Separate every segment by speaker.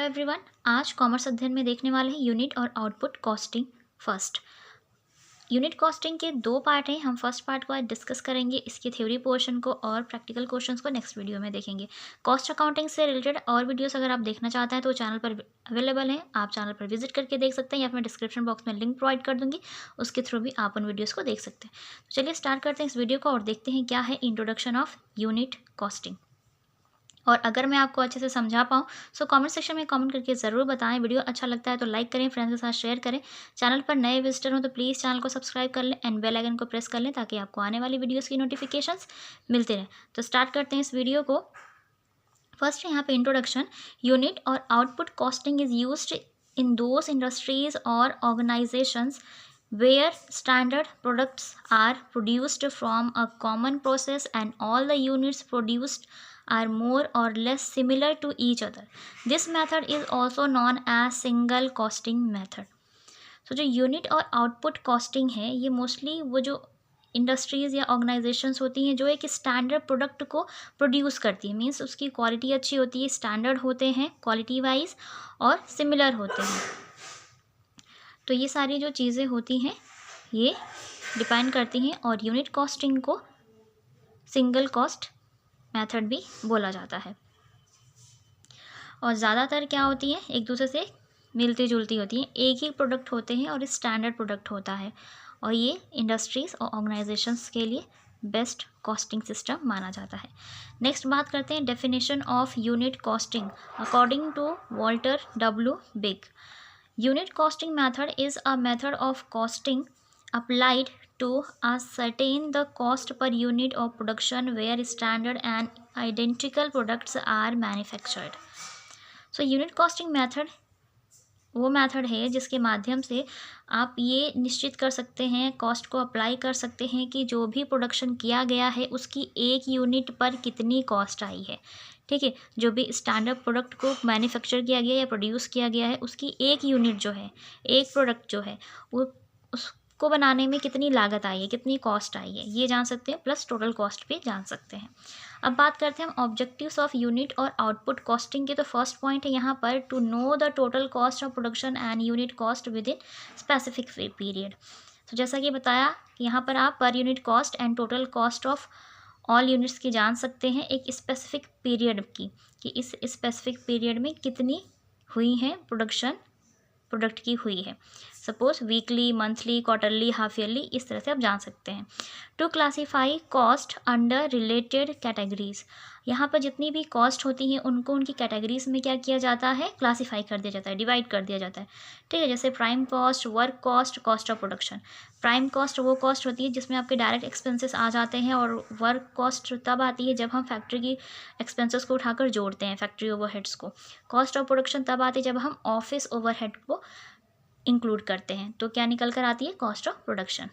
Speaker 1: Everyone, आज commerce अध्ययन में देखने वाले हैं यूनिट और output costing. First unit costing के दो पार्ट हैं। हम फर्स्ट पार्ट को आज डिस्कस करेंगे, इसकी थ्योरी पोर्शन को, और प्रैक्टिकल क्वेश्चंस को नेक्स्ट वीडियो में देखेंगे। कॉस्ट अकाउंटिंग से रिलेटेड और वीडियोस अगर आप देखना चाहते हैं तो चैनल पर अवेलेबल हैं, आप चैनल पर विजिट करके देख सकते हैं या फिर डिस्क्रिप्शन बॉक्स में लिंक प्रोवाइड कर दूंगी, उसके थ्रू भी आप उन वीडियोज़ को देख सकते हैं। तो चलिए स्टार्ट करते हैं इस वीडियो को और देखते हैं क्या है इंट्रोडक्शन ऑफ यूनिट कॉस्टिंग। और अगर मैं आपको अच्छे से समझा पाऊँ सो कमेंट सेक्शन में कमेंट करके ज़रूर बताएं। वीडियो अच्छा लगता है तो लाइक करें, फ्रेंड्स के साथ शेयर करें। चैनल पर नए विजिटर हो तो प्लीज़ चैनल को सब्सक्राइब कर लें एंड बेल आइकन को प्रेस कर लें ताकि आपको आने वाली वीडियोस की नोटिफिकेशंस मिलते रहें। तो स्टार्ट करते हैं इस वीडियो को। फर्स्ट यहाँ पे इंट्रोडक्शन। यूनिट और output costing is used in those industries और organisations where standard products are produced from a common process and all the units produced are more or less similar to each other. This method is also known as single costing method. So जो unit और output costing है ये mostly वो जो industries या organisations होती हैं जो एक स्टैंडर्ड प्रोडक्ट को प्रोड्यूस करती है, मीन्स उसकी क्वालिटी अच्छी होती है, स्टैंडर्ड होते हैं क्वालिटी वाइज और सिमिलर होते हैं। तो ये सारी जो चीज़ें होती हैं ये डिपेंड करती हैं और यूनिट कॉस्टिंग को सिंगल कॉस्ट मेथड भी बोला जाता है। और ज़्यादातर क्या होती है, एक दूसरे से मिलती जुलती होती हैं, एक ही प्रोडक्ट होते हैं और स्टैंडर्ड प्रोडक्ट होता है, और ये इंडस्ट्रीज़ और ऑर्गेनाइजेशंस के लिए बेस्ट कॉस्टिंग सिस्टम माना जाता है। नेक्स्ट बात करते हैं definition of unit costing according to Walter W Bigg. Unit costing method is a method of costing applied to ascertain the cost per unit of production where standard and identical products are manufactured. So unit costing method वो method है जिसके माध्यम से आप ये निश्चित कर सकते हैं, कॉस्ट को अप्लाई कर सकते हैं कि जो भी प्रोडक्शन किया गया है उसकी एक यूनिट पर कितनी कॉस्ट आई है। ठीक है, जो भी स्टैंडर्ड प्रोडक्ट को मैन्युफैक्चर किया गया या प्रोड्यूस किया गया है उसकी एक यूनिट जो है, एक प्रोडक्ट जो है वो उसको बनाने में कितनी लागत आई है, कितनी कॉस्ट आई है, ये जान सकते हैं, प्लस टोटल कॉस्ट भी जान सकते हैं। अब बात करते हैं हम ऑब्जेक्टिव्स ऑफ यूनिट और आउटपुट कॉस्टिंग के। तो फर्स्ट पॉइंट है यहाँ पर to know the total cost of production and unit cost within specific period. तो जैसा कि बताया कि यहाँ पर आप per unit cost and total cost of all units की जान सकते हैं एक स्पेसिफिक पीरियड की, कि इस स्पेसिफिक पीरियड में कितनी हुई हैं प्रोडक्शन प्रोडक्ट की हुई है। Suppose weekly, monthly, quarterly, half yearly, इस तरह से आप जान सकते हैं। To classify cost under related categories, यहाँ पर जितनी भी कॉस्ट होती हैं उनको उनकी कैटेगरीज में क्या किया जाता है, क्लासीफाई कर दिया जाता है, डिवाइड कर दिया जाता है। ठीक है, जैसे prime cost, work cost, cost of production. Prime cost वो कॉस्ट होती है जिसमें आपके डायरेक्ट एक्सपेंसेस आ जाते हैं, और वर्क कॉस्ट तब आती है जब हम फैक्ट्री की एक्सपेंसेस को उठाकर जोड़ते हैं, फैक्ट्री ओवरहेड्स को। कॉस्ट ऑफ प्रोडक्शन तब आती है जब हम ऑफिस ओवरहेड को इंक्लूड करते हैं, तो क्या निकल कर आती है, कॉस्ट ऑफ प्रोडक्शन।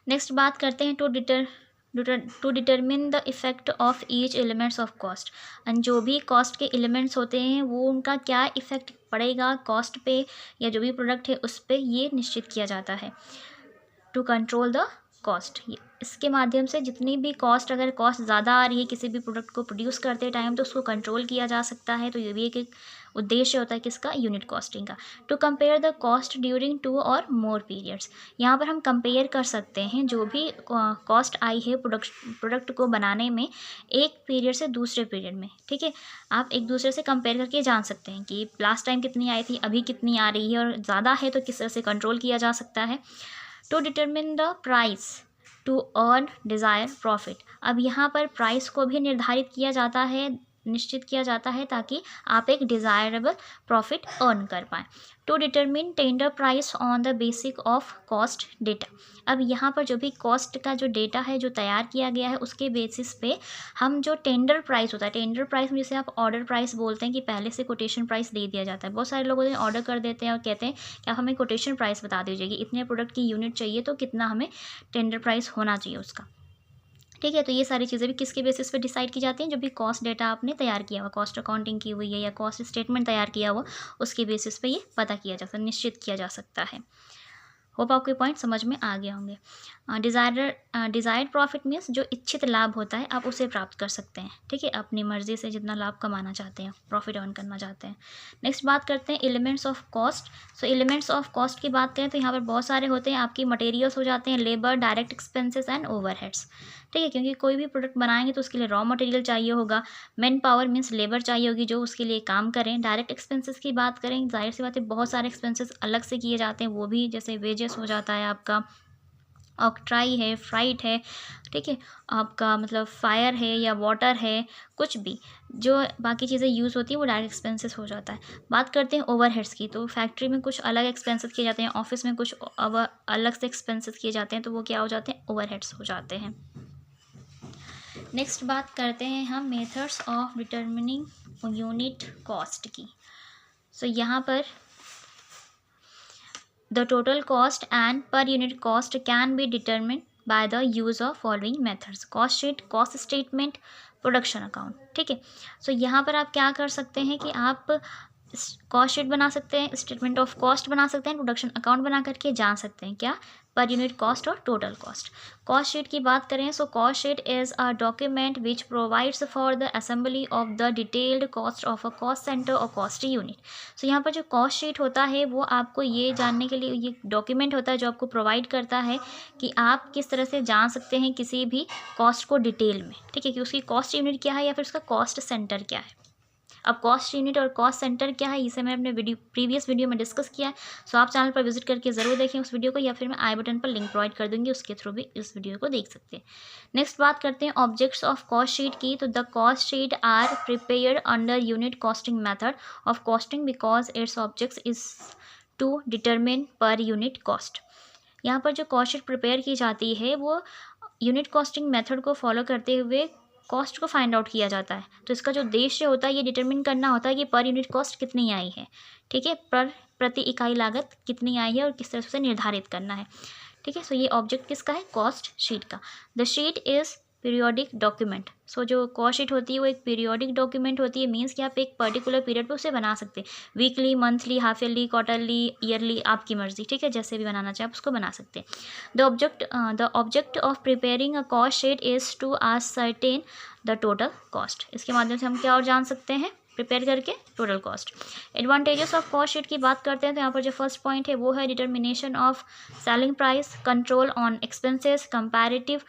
Speaker 1: नेक्स्ट बात करते हैं to determine the effect of each elements of cost. And जो भी कॉस्ट के एलिमेंट्स होते हैं वो उनका क्या इफेक्ट पड़ेगा कॉस्ट पे या जो भी प्रोडक्ट है उस पर, ये निश्चित किया जाता है। टू कंट्रोल द कॉस्ट, इसके माध्यम से जितनी भी कॉस्ट, अगर कॉस्ट ज़्यादा आ रही है किसी भी प्रोडक्ट को प्रोड्यूस करते टाइम तो उसको कंट्रोल किया जा सकता है। तो ये भी एक उद्देश्य होता है किसका, यूनिट कॉस्टिंग का। To compare the cost during 2 और मोर पीरियड्स, यहाँ पर हम कंपेयर कर सकते हैं जो भी कॉस्ट आई है प्रोडक्ट को बनाने में एक पीरियड से दूसरे पीरियड में। ठीक है, आप एक दूसरे से कंपेयर करके जान सकते हैं कि लास्ट टाइम कितनी आई थी, अभी कितनी आ रही है, और ज़्यादा है तो किस तरह से कंट्रोल किया जा सकता है। To determine the price to earn desire profit, अब यहाँ पर प्राइस को भी निर्धारित किया जाता है, निश्चित किया जाता है ताकि आप एक डिज़ायरेबल प्रॉफिट अर्न कर पाएँ। To determine tender price on the basic of cost data, अब यहाँ पर जो भी कॉस्ट का जो डेटा है जो तैयार किया गया है उसके बेसिस पे हम जो टेंडर प्राइस होता है, टेंडर प्राइस में जिसे आप ऑर्डर प्राइस बोलते हैं कि पहले से कोटेशन प्राइस दे दिया जाता है। बहुत सारे लोग ऑर्डर कर देते हैं और कहते हैं कि आप हमें कोटेशन प्राइस बता दीजिए कि इतने प्रोडक्ट की यूनिट चाहिए तो कितना हमें टेंडर प्राइस होना चाहिए उसका। ठीक है, तो ये सारी चीज़ें भी किसके बेसिस पे डिसाइड की जाती हैं, जो भी कॉस्ट डेटा आपने तैयार किया हुआ, कॉस्ट अकाउंटिंग की हुई है या कॉस्ट स्टेटमेंट तैयार किया हुआ, उसके बेसिस पे ये पता किया जा सकता है, निश्चित किया जा सकता है। होप आपको पॉइंट समझ में आ गया होंगे। डिज़ायर्ड प्रॉफिट मीन्स जो इच्छित लाभ होता है आप उसे प्राप्त कर सकते हैं, ठीक है, अपनी मर्ज़ी से जितना लाभ कमाना चाहते हैं, प्रॉफिट अर्न करना चाहते हैं। नेक्स्ट बात करते हैं elements of cost. So elements of cost की बात करें तो यहाँ पर बहुत सारे होते हैं, आपकी मटेरियल्स हो जाते हैं, labour, direct expenses and overheads, ठीक है, क्योंकि कोई भी प्रोडक्ट बनाएंगे तो उसके लिए रॉ मटेरियल चाहिए होगा, मैन पावर मीन्स लेबर चाहिए होगी जो उसके लिए काम करें। डायरेक्ट एक्सपेंसेस की बात करें, जाहिर सी बात है बहुत सारे एक्सपेंसेस अलग से किए जाते हैं, वो भी जैसे वेजेस हो जाता है आपका, ऑक्ट्राई है, फ्राइट है, ठीक है, आपका मतलब फायर है या वाटर है, कुछ भी जो बाकी चीज़ें यूज़ होती हैं वो डायरेक्ट एक्सपेंसेस हो जाता है। बात करते हैं ओवरहेड्स की, तो फैक्ट्री में कुछ अलग एक्सपेंसेस किए जाते हैं, ऑफिस में कुछ अलग से एक्सपेंसेस किए जाते हैं, तो वो क्या हो जाते हैं, ओवरहेड्स हो जाते हैं। नेक्स्ट बात करते हैं हम methods of determining unit cost की। सो यहाँ पर the total cost and per unit cost can be determined by the use of following methods: cost sheet, cost statement, production account, ठीक है। सो यहाँ पर आप क्या कर सकते हैं कि आप कॉस्ट शीट बना सकते हैं, स्टेटमेंट ऑफ कॉस्ट बना सकते हैं, प्रोडक्शन अकाउंट बना करके जान सकते हैं क्या, पर यूनिट कॉस्ट और टोटल कॉस्ट। कॉस्ट शीट की बात करें, so cost sheet is a document which provides for the assembly of the detailed cost of a cost centre और कॉस्ट यूनिट। सो यहाँ पर जो कॉस्ट शीट होता है वो आपको ये जानने के लिए, ये डॉक्यूमेंट होता है जो आपको प्रोवाइड करता है कि आप किस तरह से जान सकते हैं किसी भी कॉस्ट को डिटेल में, ठीक है, कि उसकी कॉस्ट यूनिट क्या है या फिर उसका कॉस्ट सेंटर क्या है। अब कॉस्ट यूनिट और कॉस्ट सेंटर क्या है इसे मैंने अपने प्रीवियस वीडियो में डिस्कस किया है। सो आप चैनल पर विजिट करके ज़रूर देखें उस वीडियो को, या फिर मैं आई बटन पर लिंक प्रोवाइड कर दूंगी, उसके थ्रू भी इस वीडियो को देख सकते हैं। नेक्स्ट बात करते हैं ऑब्जेक्ट्स ऑफ कॉस्ट शीट की। तो the cost sheet are prepared under unit costing method of costing because its objects is to determine per unit cost. यहाँ पर जो कॉस्ट शीट प्रिपेयर की जाती है वो यूनिट कॉस्टिंग मेथड को फॉलो करते हुए कॉस्ट को फाइंड आउट किया जाता है। तो इसका जो उद्देश्य होता है ये डिटरमिन करना होता है कि पर यूनिट कॉस्ट कितनी आई है, ठीक है, प्रति इकाई लागत कितनी आई है और किस तरह से निर्धारित करना है, ठीक है। सो ये ऑब्जेक्ट किसका है, कॉस्ट शीट का। The sheet is periodic document. So जो कॉस्ट शीट होती है वो एक पीरियोडिक डॉक्यूमेंट होती है, मीन्स कि आप एक पर्टिकुलर पीरियड पे उसे बना सकते हैं, weekly, monthly, half yearly, quarterly, yearly, आपकी मर्जी, ठीक है, जैसे भी बनाना चाहे आप उसको बना सकते हैं। The object of preparing a cost sheet is to ascertain the total cost. इसके माध्यम से हम क्या और जान सकते हैं, प्रिपेयर करके total cost. Advantages of cost sheet की बात करते हैं तो यहाँ पर जो फर्स्ट पॉइंट है वो है determination of selling price, control on expenses, comparative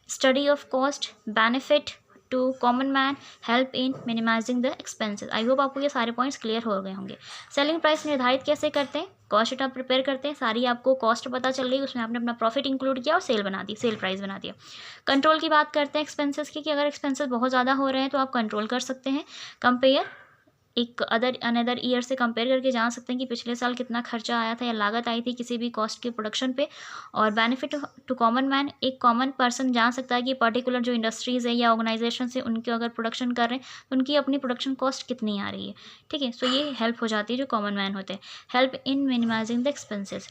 Speaker 1: study of cost, benefit to common man, help in minimising the expenses. I hope आपको ये सारे पॉइंट्स क्लियर हो गए होंगे। सेलिंग प्राइस निर्धारित कैसे करते हैं, कॉस्ट शीट आप प्रिपेयर करते हैं, सारी आपको कॉस्ट पता चल रही है, उसमें आपने अपना प्रॉफिट इंक्लूड किया और सेल बना दी, सेल प्राइस बना दिया। कंट्रोल की बात करते हैं एक्सपेंसेस की, कि अगर एक्सपेंसेस बहुत ज़्यादा हो रहे हैं तो आप कंट्रोल कर सकते हैं। कंपेयर, एक अनदर ईयर से कंपेयर करके जान सकते हैं कि पिछले साल कितना खर्चा आया था या लागत आई थी किसी भी कॉस्ट के प्रोडक्शन पे। और बेनिफिट टू कॉमन मैन, एक कॉमन पर्सन जान सकता है कि पर्टिकुलर जो इंडस्ट्रीज़ है या ऑर्गेनाइजेशन से उनके अगर प्रोडक्शन कर रहे हैं तो उनकी अपनी प्रोडक्शन कॉस्ट कितनी आ रही है, ठीक है। सो ये हेल्प हो जाती है जो कॉमन मैन होते हैं। Help in minimising the expenses,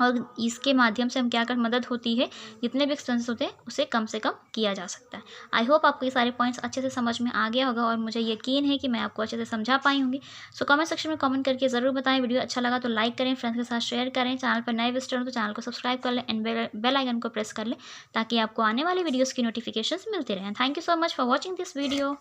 Speaker 1: और इसके माध्यम से हम क्या कर मदद होती है, जितने भी एक्सपेंसेस होते हैं उसे कम से कम किया जा सकता है। आई होप आपको ये सारे पॉइंट्स अच्छे से समझ में आ गया होगा और मुझे यकीन है कि मैं आपको अच्छे से समझा पाई होंगी। सो कमेंट सेक्शन में कमेंट करके ज़रूर बताएं। वीडियो अच्छा लगा तो लाइक करें, फ्रेंड्स के साथ शेयर करें, चैनल पर नए विजिटर हो तो चैनल को सब्सक्राइब कर लें एंड बेल आइकन को प्रेस कर लें ताकि आपको आने वाली वीडियोज़ की नोटिफिकेशन मिलती रहें। Thank you so much for watching this video.